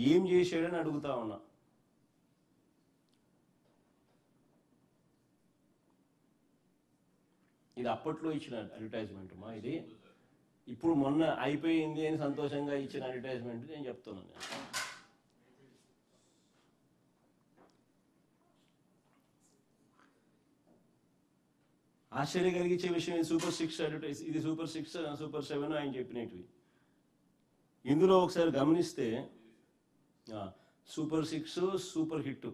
ఏం చేశాడని అడుగుతా ఉన్నా. ఇది అప్పట్లో ఇచ్చిన అడ్వర్టైజ్మెంట్ మా, ఇది ఇప్పుడు మొన్న అయిపోయింది అని సంతోషంగా ఇచ్చిన అడ్వర్టైజ్మెంట్ నేను చెప్తున్నాను. ఆశ్చర్య కలిగించే విషయం ఇది సూపర్ 6 అడ్వర్టైజ్, ఇది సూపర్ 6 సూపర్ 7 ఆయన చెప్పినవి. ఇందులో ఒకసారి గమనిస్తే సూపర్ 6 సూపర్ హిట్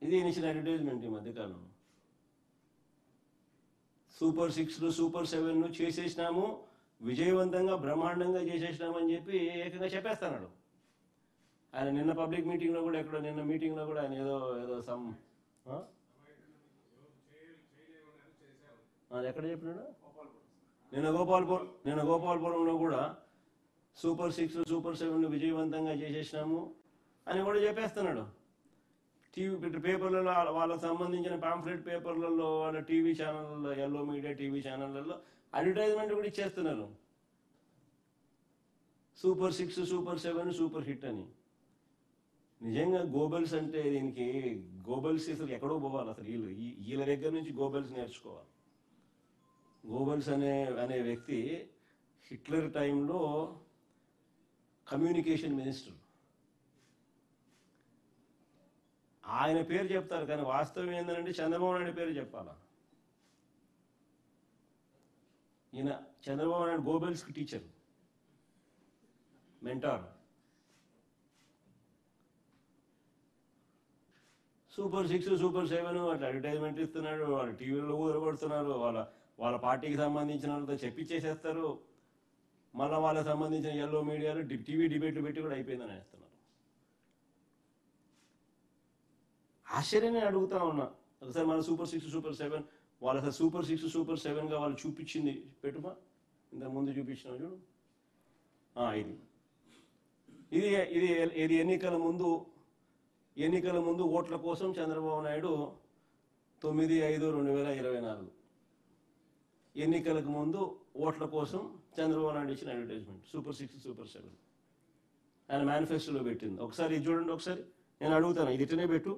ఇది ఇచ్చిన అడ్వర్టైజ్మెంట్ ఈ మధ్యకాలంలో. సూపర్ 6 సూపర్ 7 చేసేసినాము, విజయవంతంగా బ్రహ్మాండంగా చేసేసినాము అని చెప్పి ఏకంగా చెప్పేస్తున్నాడు ఆయన. నిన్న పబ్లిక్ మీటింగ్లో కూడా ఎక్కడో, నిన్న మీటింగ్లో కూడా ఆయన ఏదో సమ్ ఎక్కడ చెప్పినాడు, నిన్న గోపాల్పురంలో కూడా సూపర్ 6 సూపర్ 7 విజయవంతంగా చేసేసినాము అని కూడా చెప్పేస్తున్నాడు. టీవీ పేపర్లలో వాళ్ళకు సంబంధించిన పాంఫ్లెట్ పేపర్లలో, వాళ్ళ టీవీ ఛానళ్ళలో, ఎల్లో మీడియా టీవీ ఛానళ్ళలో అడ్వర్టైజ్మెంట్ కూడా ఇచ్చేస్తున్నారు, సూపర్ 6 సూపర్ 7 సూపర్ హిట్ అని. నిజంగా గోబెల్స్ అంటే దీనికి గోబెల్స్ అసలు ఎక్కడో పోవాలి, అసలు వీళ్ళ దగ్గర నుంచి గోబెల్స్ నేర్చుకోవాలి. గోబెల్స్ అనే వ్యక్తి హిట్లర్ టైంలో కమ్యూనికేషన్ మినిస్టర్. ఆయన పేరు చెప్తారు కానీ వాస్తవం ఏంటంటే చంద్రబాబు నాయుడు పేరు చెప్పాలా. ఈయన చంద్రబాబు నాయుడు గోబెల్స్కి టీచర్, మెంటార్. సూపర్ 6 సూపర్ 7 అట్లా అడ్వర్టైజ్మెంట్ ఇస్తున్నాడు, వాళ్ళు టీవీలో ఊరగొడుతున్నారు, వాళ్ళ పార్టీకి సంబంధించిన వాళ్ళతో చెప్పించేసేస్తారు. మళ్ళీ వాళ్ళకి సంబంధించిన ఎల్లో మీడియాలో టీవీ డిబేట్లు పెట్టి కూడా అయిపోయిందని వేస్తున్నారు. ఆశ్చర్యమే అడుగుతా ఉన్నా. ఒకసారి మన సూపర్ 6 సూపర్ 7 వాళ్ళ అసలు సూపర్ 6 సూపర్ 7గా వాళ్ళు చూపించింది పెట్టుమా, ఇంతకుముందు చూపించిన చూడు. ఇది ఎన్నికల ముందు ఓట్ల కోసం చంద్రబాబు నాయుడు 9/5/2024 ఎన్నికలకు ముందు ఓట్ల కోసం చంద్రబాబు నాయుడు ఇచ్చిన అడ్వర్టైజ్మెంట్ సూపర్ 6 సూపర్ 7 ఆయన మేనిఫెస్టోలో పెట్టింది. ఒకసారి ఇది చూడండి, ఒకసారి నేను అడుగుతాను, ఇది ఇట్లనే పెట్టు,